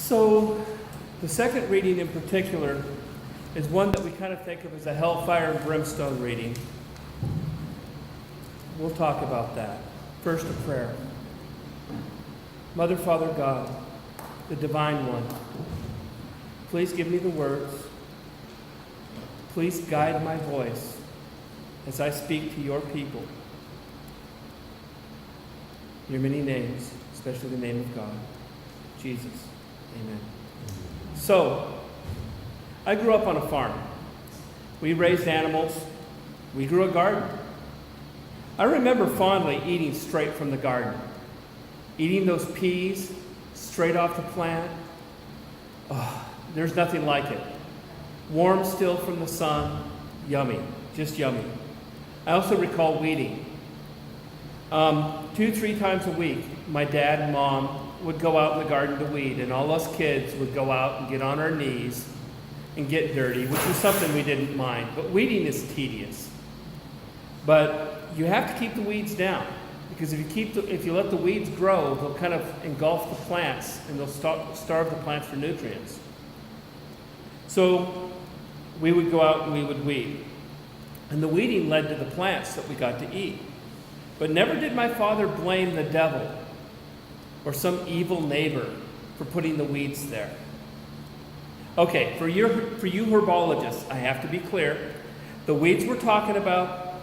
So, the second reading in particular is one that we kind of think of as a hellfire and brimstone reading. We'll talk about that. First, a prayer. Mother, Father, God, the Divine One, please give me the words. Please guide my voice as I speak to your people. Your many names, especially the name of God, Jesus. Amen. So, I grew up on a farm. We raised animals. We grew a garden. I remember fondly eating straight from the garden. Eating those peas straight off the plant. Oh, there's nothing like it. Warm still from the sun. Yummy. Just yummy. I also recall weeding. 2-3 times a week, my dad and mom would go out in the garden to weed, and all us kids would go out and get on our knees and get dirty, which was something we didn't mind. But weeding is tedious. But you have to keep the weeds down, because if you let the weeds grow, they'll kind of engulf the plants, and they'll starve the plants for nutrients. So we would go out and we would weed. And the weeding led to the plants that we got to eat. But never did my father blame the devil or some evil neighbor for putting the weeds there. Okay, for you herbologists, I have to be clear. The weeds we're talking about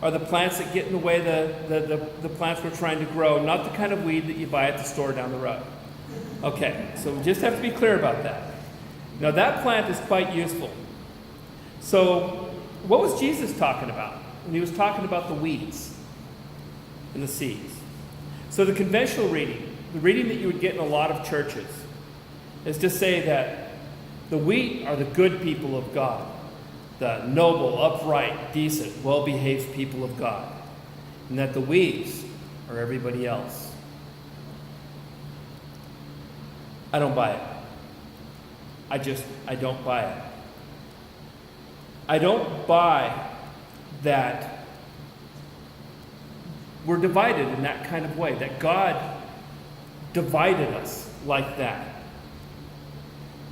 are the plants that get in the way the plants we're trying to grow, not the kind of weed that you buy at the store down the road. Okay, so we just have to be clear about that. Now that plant is quite useful. So what was Jesus talking about when he was talking about the weeds and the seeds? So the conventional reading, the reading that you would get in a lot of churches, is to say that the wheat are the good people of God, the noble, upright, decent, well-behaved people of God, and that the weeds are everybody else. I don't buy it. I don't buy it. I don't buy that we're divided in that kind of way, that God divided us like that.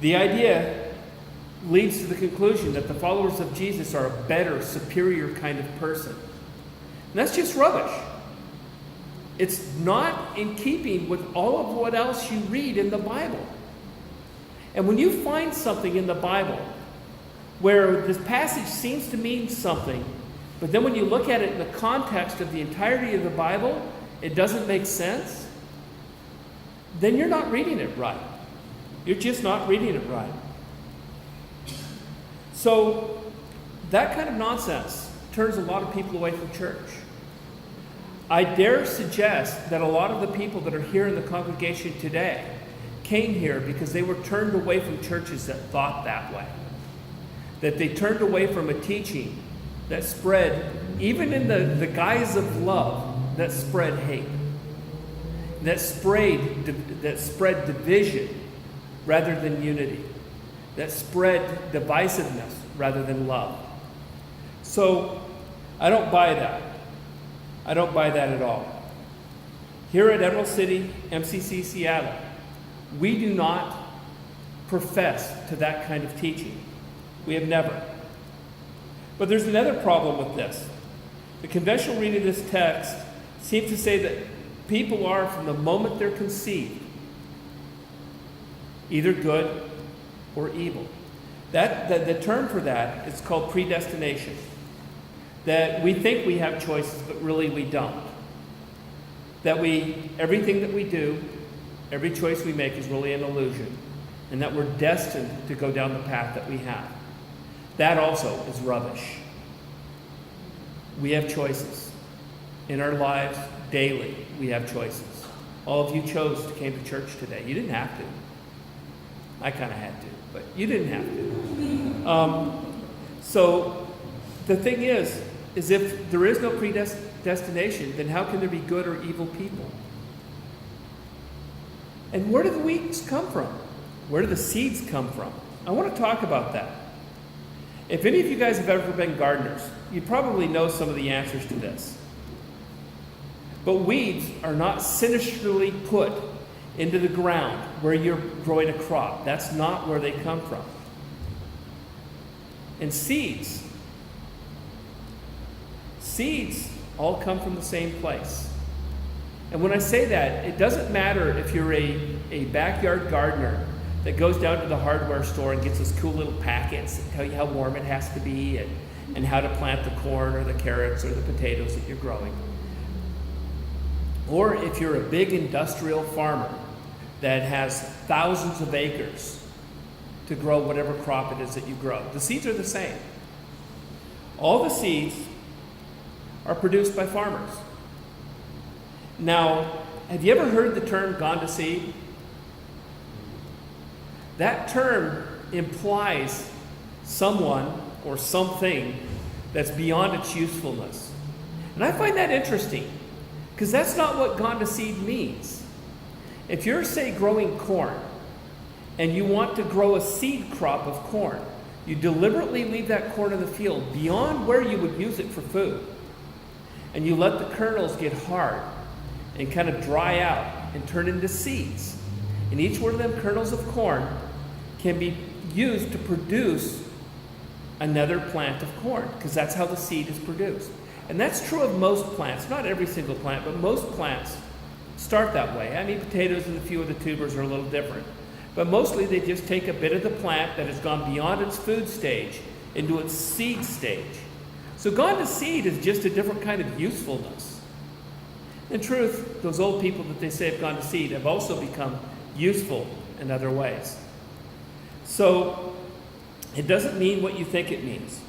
The idea leads to the conclusion that the followers of Jesus are a better, superior kind of person. And that's just rubbish. It's not in keeping with all of what else you read in the Bible. And when you find something in the Bible where this passage seems to mean something, but then when you look at it in the context of the entirety of the Bible, it doesn't make sense, then you're not reading it right. You're just not reading it right. So that kind of nonsense turns a lot of people away from church. I dare suggest that a lot of the people that are here in the congregation today came here because they were turned away from churches that thought that way. That they turned away from a teaching that spread, even in the guise of love, that spread hate. That spread division rather than unity. That spread divisiveness rather than love. So, I don't buy that. I don't buy that at all. Here at Emerald City, MCC Seattle, we do not profess to that kind of teaching. We have never. But there's another problem with this. The conventional reading of this text seems to say that people are, from the moment they're conceived, either good or evil. The term for that is called predestination. That we think we have choices, but really we don't. That everything that we do, every choice we make is really an illusion. And that we're destined to go down the path that we have. That also is rubbish. We have choices. In our lives, daily, we have choices. All of you chose to came to church today. You didn't have to. I kind of had to, but you didn't have to. So the thing is if there is no predestination, then how can there be good or evil people? And where do the weeds come from? Where do the seeds come from? I want to talk about that. If any of you guys have ever been gardeners, you probably know some of the answers to this. But weeds are not sinisterly put into the ground where you're growing a crop. That's not where they come from. And seeds all come from the same place. And when I say that, it doesn't matter if you're a backyard gardener that goes down to the hardware store and gets those cool little packets that tell you how warm it has to be and how to plant the corn or the carrots or the potatoes that you're growing. Or if you're a big industrial farmer that has thousands of acres to grow whatever crop it is that you grow. The seeds are the same. All the seeds are produced by farmers. Now, have you ever heard the term gone to seed? That term implies someone or something that's beyond its usefulness. And I find that interesting, because that's not what gone to seed means. If you're, say, growing corn, and you want to grow a seed crop of corn, you deliberately leave that corn in the field beyond where you would use it for food. And you let the kernels get hard and kind of dry out and turn into seeds. And each one of them kernels of corn can be used to produce another plant of corn, because that's how the seed is produced. And that's true of most plants, not every single plant, but most plants start that way. I mean, potatoes and a few of the tubers are a little different. But mostly they just take a bit of the plant that has gone beyond its food stage into its seed stage. So gone to seed is just a different kind of usefulness. In truth, those old people that they say have gone to seed have also become useful in other ways. So it doesn't mean what you think it means.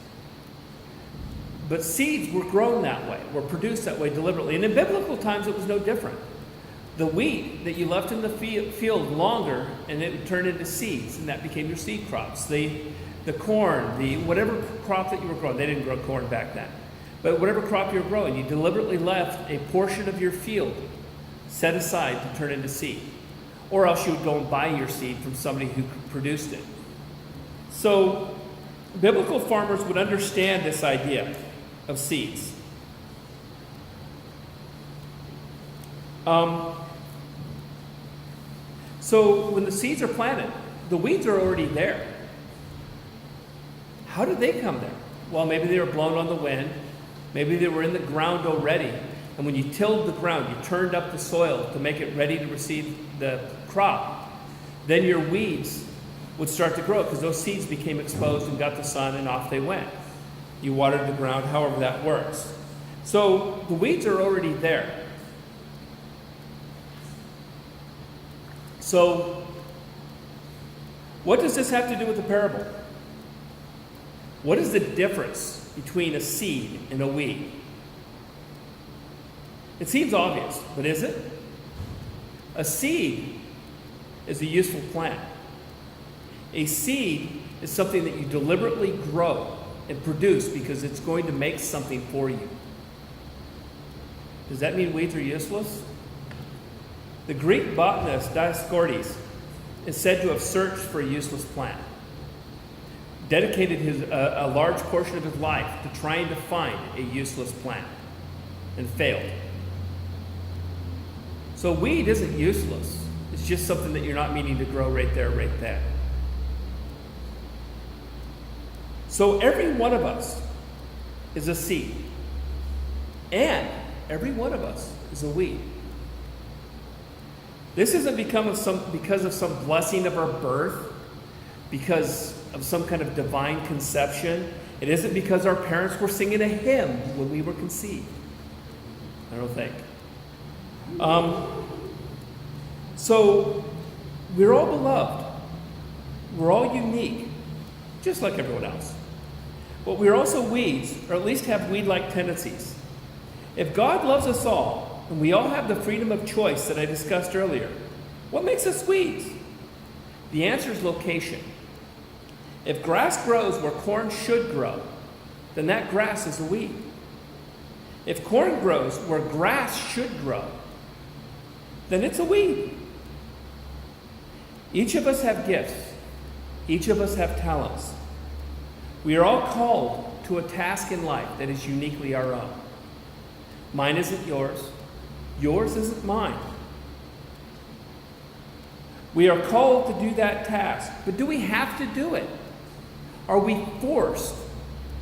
But seeds were grown that way, were produced that way deliberately. And in biblical times, it was no different. The wheat that you left in the field longer, and it would turn into seeds, and that became your seed crops. The corn, whatever crop that you were growing, they didn't grow corn back then, but whatever crop you were growing, you deliberately left a portion of your field set aside to turn into seed. Or else you would go and buy your seed from somebody who produced it. So biblical farmers would understand this idea of seeds. So when the seeds are planted, the weeds are already there. How did they come there? Well, maybe they were blown on the wind. Maybe they were in the ground already. And when you tilled the ground, you turned up the soil to make it ready to receive the crop. Then your weeds would start to grow because those seeds became exposed and got the sun, and off they went. You watered the ground, however that works. So the weeds are already there. So what does this have to do with the parable? What is the difference between a seed and a weed? It seems obvious, but is it? A seed is a useful plant. A seed is something that you deliberately grow and produce because it's going to make something for you. Does that mean weeds are useless? The Greek botanist Dioscorides is said to have searched for a useless plant, dedicated a large portion of his life to trying to find a useless plant, and failed. So weed isn't useless. It's just something that you're not meaning to grow right there, right then. So every one of us is a seed, and every one of us is a weed. This isn't because of some blessing of our birth, because of some kind of divine conception. It isn't because our parents were singing a hymn when we were conceived. I don't think. So we're all beloved. We're all unique, just like everyone else. But we're also weeds, or at least have weed-like tendencies. If God loves us all, and we all have the freedom of choice that I discussed earlier, what makes us weeds? The answer is location. If grass grows where corn should grow, then that grass is a weed. If corn grows where grass should grow, then it's a weed. Each of us have gifts. Each of us have talents. We are all called to a task in life that is uniquely our own. Mine isn't yours. Yours isn't mine. We are called to do that task. But do we have to do it? Are we forced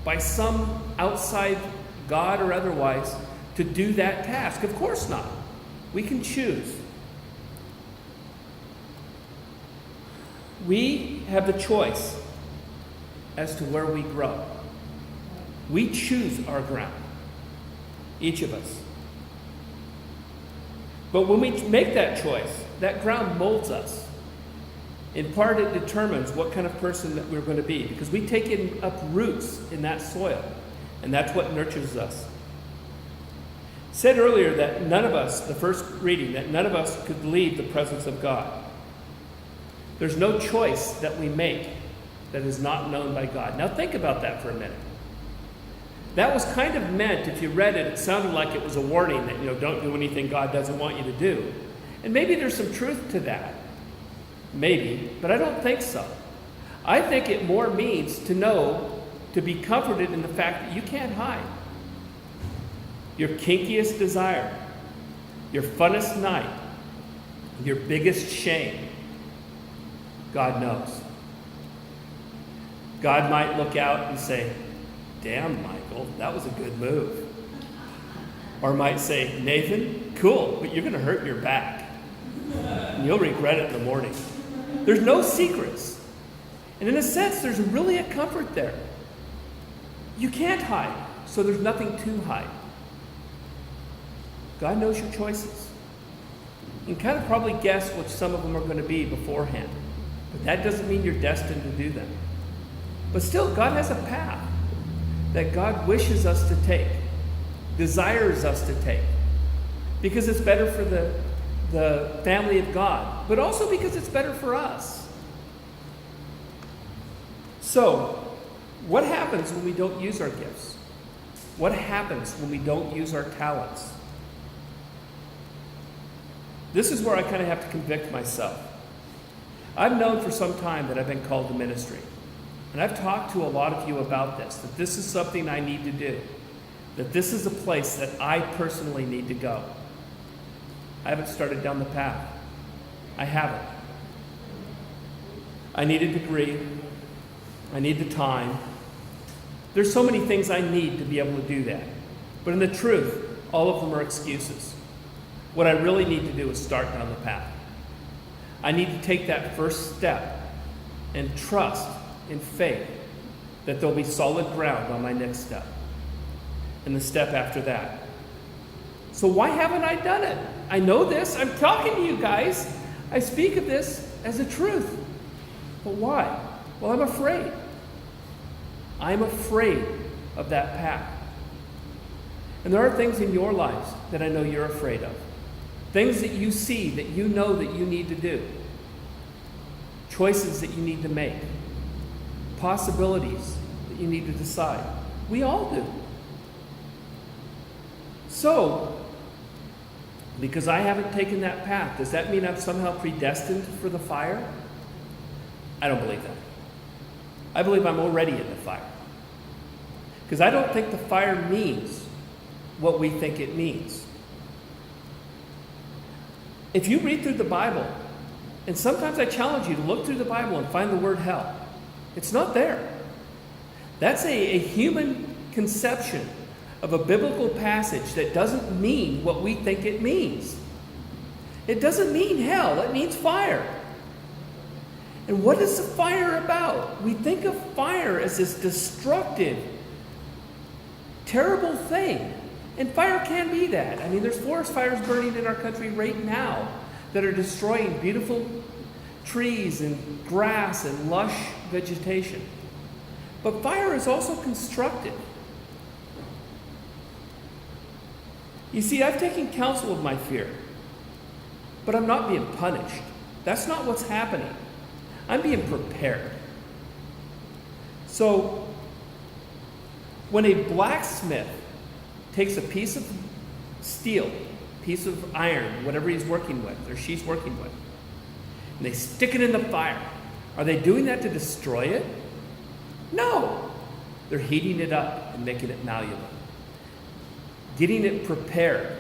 by some outside God or otherwise to do that task? Of course not. We can choose. We have the choice as to where we grow. We choose our ground, each of us. But when we make that choice, that ground molds us. In part, it determines what kind of person that we're going to be, because we take up roots in that soil, and that's what nurtures us. Said earlier that none of us, the first reading, that none of us could leave the presence of God. There's no choice that we make that is not known by God. Now think about that for a minute. That was kind of meant, if you read it, it sounded like it was a warning that, don't do anything God doesn't want you to do. And maybe there's some truth to that. Maybe, but I don't think so. I think it more means to know, to be comforted in the fact that you can't hide. Your kinkiest desire, your funnest night, your biggest shame, God knows. God might look out and say, "Damn, Michael, that was a good move." Or might say, "Nathan, cool, but you're going to hurt your back. And you'll regret it in the morning." There's no secrets. And in a sense, there's really a comfort there. You can't hide, so there's nothing to hide. God knows your choices. You can kind of probably guess what some of them are going to be beforehand. But that doesn't mean you're destined to do them. But still, God has a path that God wishes us to take, desires us to take, because it's better for the family of God, but also because it's better for us. So, what happens when we don't use our gifts? What happens when we don't use our talents? This is where I kind of have to convict myself. I've known for some time that I've been called to ministry. And I've talked to a lot of you about this, that this is something I need to do, that this is a place that I personally need to go. I haven't started down the path. I haven't. I need a degree. I need the time. There's so many things I need to be able to do that. But in the truth, all of them are excuses. What I really need to do is start down the path. I need to take that first step and trust in faith that there'll be solid ground on my next step and the step after that. So why haven't I done it? I know this. I'm talking to you guys. I speak of this as a truth. But why? Well, I'm afraid. I'm afraid of that path. And there are things in your lives that I know you're afraid of. Things that you see, that you know that you need to do. Choices that you need to make. Possibilities that you need to decide. We all do. So, because I haven't taken that path, does that mean I'm somehow predestined for the fire? I don't believe that. I believe I'm already in the fire. Because I don't think the fire means what we think it means. If you read through the Bible, and sometimes I challenge you to look through the Bible and find the word hell, it's not there. That's a human conception of a biblical passage that doesn't mean what we think it means. It doesn't mean hell, it means fire. And what is the fire about? We think of fire as this destructive, terrible thing. And fire can be that. I mean, there's forest fires burning in our country right now that are destroying beautiful trees and grass and lush vegetation. But fire is also constructive. You see, I've taken counsel of my fear, but I'm not being punished. That's not what's happening. I'm being prepared. So, when a blacksmith takes a piece of steel, piece of iron, whatever he's working with, or she's working with, and they stick it in the fire, are they doing that to destroy it? No. They're heating it up and making it malleable. Getting it prepared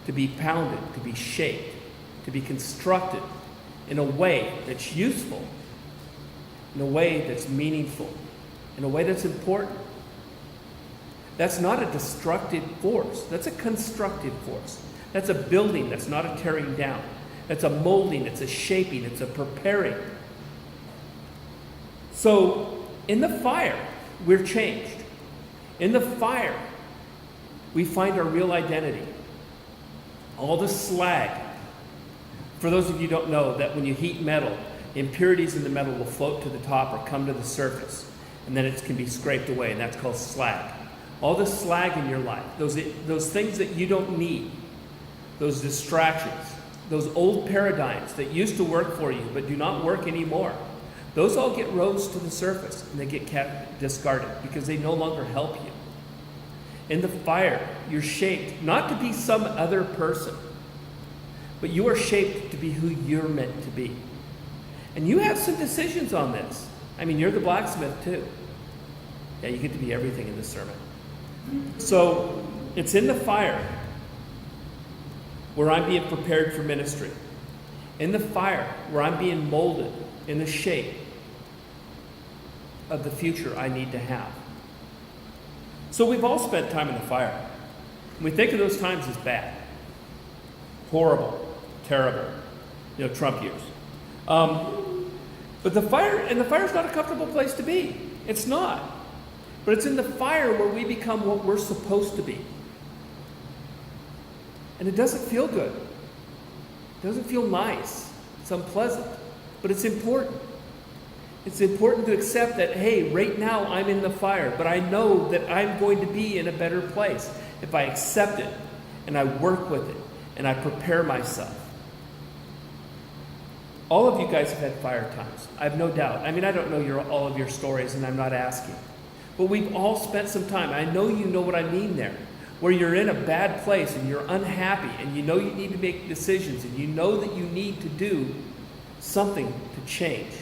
to be pounded, to be shaped, to be constructed in a way that's useful, in a way that's meaningful, in a way that's important. That's not a destructive force. That's a constructive force. That's a building. That's not a tearing down. That's a molding. It's a shaping. It's a preparing. So in the fire, we're changed. In the fire, we find our real identity. All the slag. For those of you who don't know, that when you heat metal, impurities in the metal will float to the top or come to the surface, and then it can be scraped away, and that's called slag. All the slag in your life, those things that you don't need, those distractions, those old paradigms that used to work for you but do not work anymore, those all get rose to the surface and they get discarded because they no longer help you. In the fire, you're shaped not to be some other person, but you are shaped to be who you're meant to be. And you have some decisions on this. I mean, you're the blacksmith too. Yeah, you get to be everything in this sermon. So it's in the fire where I'm being prepared for ministry. In the fire where I'm being molded in the shape of the future I need to have. So we've all spent time in the fire. We think of those times as bad, horrible, terrible, Trump years. But the fire's not a comfortable place to be. It's not. But it's in the fire where we become what we're supposed to be. And it doesn't feel good. It doesn't feel nice. It's unpleasant. But it's important. It's important to accept that, hey, right now I'm in the fire, but I know that I'm going to be in a better place if I accept it and I work with it and I prepare myself. All of you guys have had fire times. I have no doubt. I mean, I don't know all of your stories, and I'm not asking. But we've all spent some time. I know you know what I mean there. Where you're in a bad place and you're unhappy and you know you need to make decisions and you know that you need to do something to change.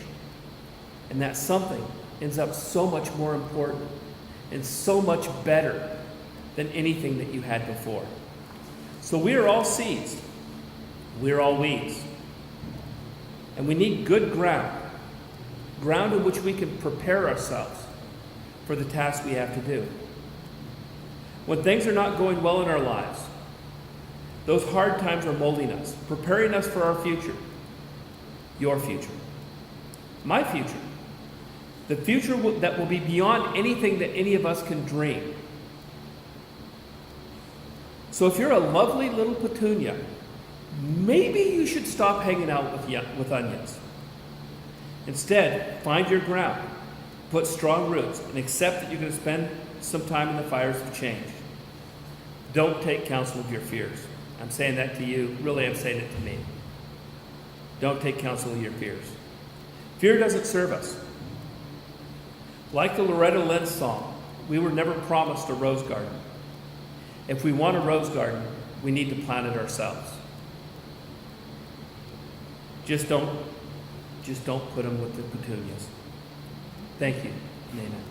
And that something ends up so much more important and so much better than anything that you had before. So we are all seeds. We are all weeds. And we need good ground in which we can prepare ourselves for the task we have to do. When things are not going well in our lives, those hard times are molding us, preparing us for our future, your future, my future, the future that will be beyond anything that any of us can dream. So if you're a lovely little petunia, maybe you should stop hanging out with onions. Instead, find your ground. Put strong roots and accept that you're going to spend some time in the fires of change. Don't take counsel of your fears. I'm saying that to you. Really, I'm saying it to me. Don't take counsel of your fears. Fear doesn't serve us. Like the Loretta Lynn song, we were never promised a rose garden. If we want a rose garden, we need to plant it ourselves. Just don't put them with the petunias. Thank you. Amen.